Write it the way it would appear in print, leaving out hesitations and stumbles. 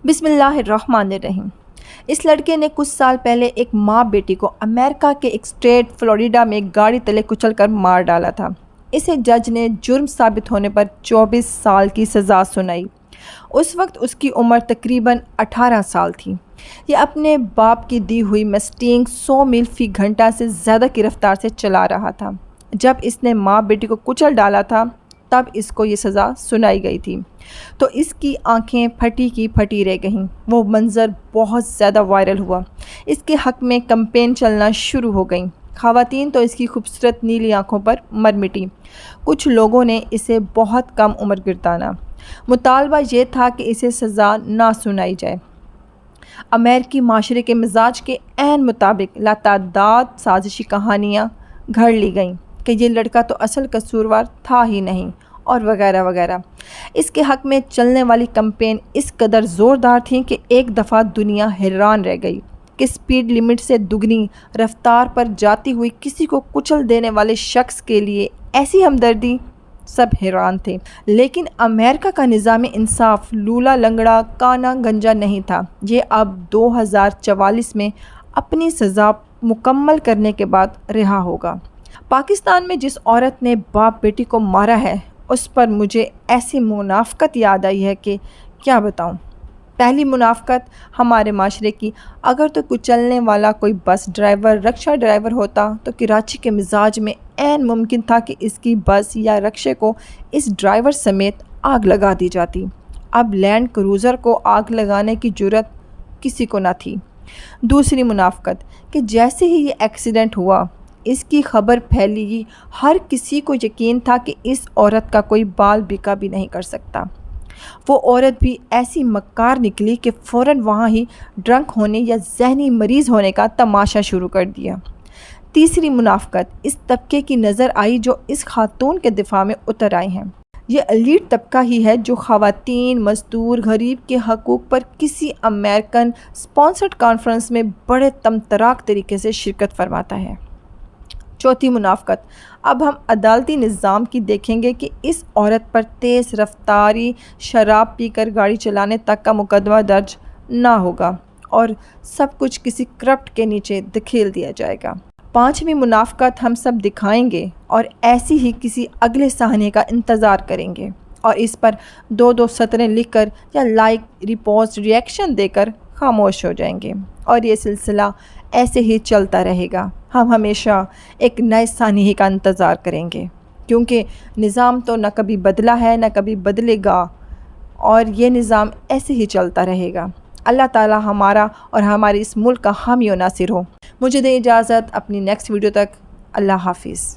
बिस्मिल्लाहिर्रहमानिर्रहीम। इस लड़के ने कुछ साल पहले एक माँ बेटी को अमेरिका के एक स्टेट फ्लोरिडा में गाड़ी तले कुचलकर मार डाला था। इसे जज ने जुर्म साबित होने पर 24 साल की सज़ा सुनाई। उस वक्त उसकी उम्र तकरीबन 18 साल थी। ये अपने बाप की दी हुई मस्टैंग 100 मील फी घंटा से ज़्यादा की रफ्तार से चला रहा था। जब इसने माँ बेटी को कुचल डाला था तब इसको ये सज़ा सुनाई गई थी, तो इसकी आंखें फटी की फटी रह गईं। वो मंज़र बहुत ज़्यादा वायरल हुआ। इसके हक़ में कैंपेन चलना शुरू हो गई। ख़वातीन तो इसकी खूबसूरत नीली आंखों पर मर मिटी। कुछ लोगों ने इसे बहुत कम उम्र गिरदाना। मुतालबा ये था कि इसे सज़ा ना सुनाई जाए। अमेरिकी माशरे के मिजाज के ऐन मुताबिक लातादाद साजिशी कहानियाँ घड़ ली गईं कि ये लड़का तो असल कसूरवार था ही नहीं, और वगैरह वगैरह। इसके हक़ में चलने वाली कैंपेन इस कदर ज़ोरदार थी कि एक दफ़ा दुनिया हैरान रह गई कि स्पीड लिमिट से दुगनी रफ्तार पर जाती हुई किसी को कुचल देने वाले शख्स के लिए ऐसी हमदर्दी। सब हैरान थे, लेकिन अमेरिका का निज़ाम इंसाफ लूला लंगड़ा काना गंजा नहीं था। ये अब 2044 में अपनी सज़ा मुकम्मल करने के बाद रिहा होगा। पाकिस्तान में जिस औरत ने बाप बेटी को मारा है, उस पर मुझे ऐसी मुनाफ़कत याद आई है कि क्या बताऊं। पहली मुनाफ़कत हमारे माशरे की, अगर तो कुचलने वाला कोई बस ड्राइवर रक्शा ड्राइवर होता तो कराची के मिजाज में ऐन मुमकिन था कि इसकी बस या रक्शे को इस ड्राइवर समेत आग लगा दी जाती। अब लैंड क्रूज़र को आग लगाने की जुर्रत किसी को न थी। दूसरी मुनाफ़कत कि जैसे ही ये एक्सीडेंट हुआ, इसकी खबर फैली, हर किसी को यकीन था कि इस औरत का कोई बाल बिका भी नहीं कर सकता। वो औरत भी ऐसी मक्कार निकली कि फ़ौरन वहाँ ही ड्रंक होने या जहनी मरीज़ होने का तमाशा शुरू कर दिया। तीसरी मुनाफ़कत इस तबके की नज़र आई जो इस खातून के दिफा में उतर आए हैं। ये एलीट तबका ही है जो ख़वातीन, मज़दूर, गरीब के हकूक़ पर किसी अमेरिकन स्पॉन्सर्ड कॉन्फ्रेंस में बड़े तमतराक तरीके से शिरकत फरमाता है। चौथी मुनाफ़कत, अब हम अदालती निज़ाम की देखेंगे कि इस औरत पर तेज़ रफ्तारी, शराब पीकर गाड़ी चलाने तक का मुकदमा दर्ज ना होगा और सब कुछ किसी करप्ट के नीचे धकेल दिया जाएगा। पांचवी मुनाफ़कत हम सब दिखाएंगे और ऐसी ही किसी अगले सहाने का इंतज़ार करेंगे और इस पर 2-2 सतरें लिखकर या लाइक, रिपोस्ट, रिएक्शन देकर खामोश हो जाएंगे और ये सिलसिला ऐसे ही चलता रहेगा। हम हमेशा एक नए सानही का इंतज़ार करेंगे, क्योंकि निज़ाम तो न कभी बदला है न कभी बदलेगा और ये निज़ाम ऐसे ही चलता रहेगा। अल्लाह ताला हमारा और हमारे इस मुल्क का हामी और नासिर हो। मुझे दे इजाज़त, अपनी नेक्स्ट वीडियो तक। अल्लाह हाफिज़।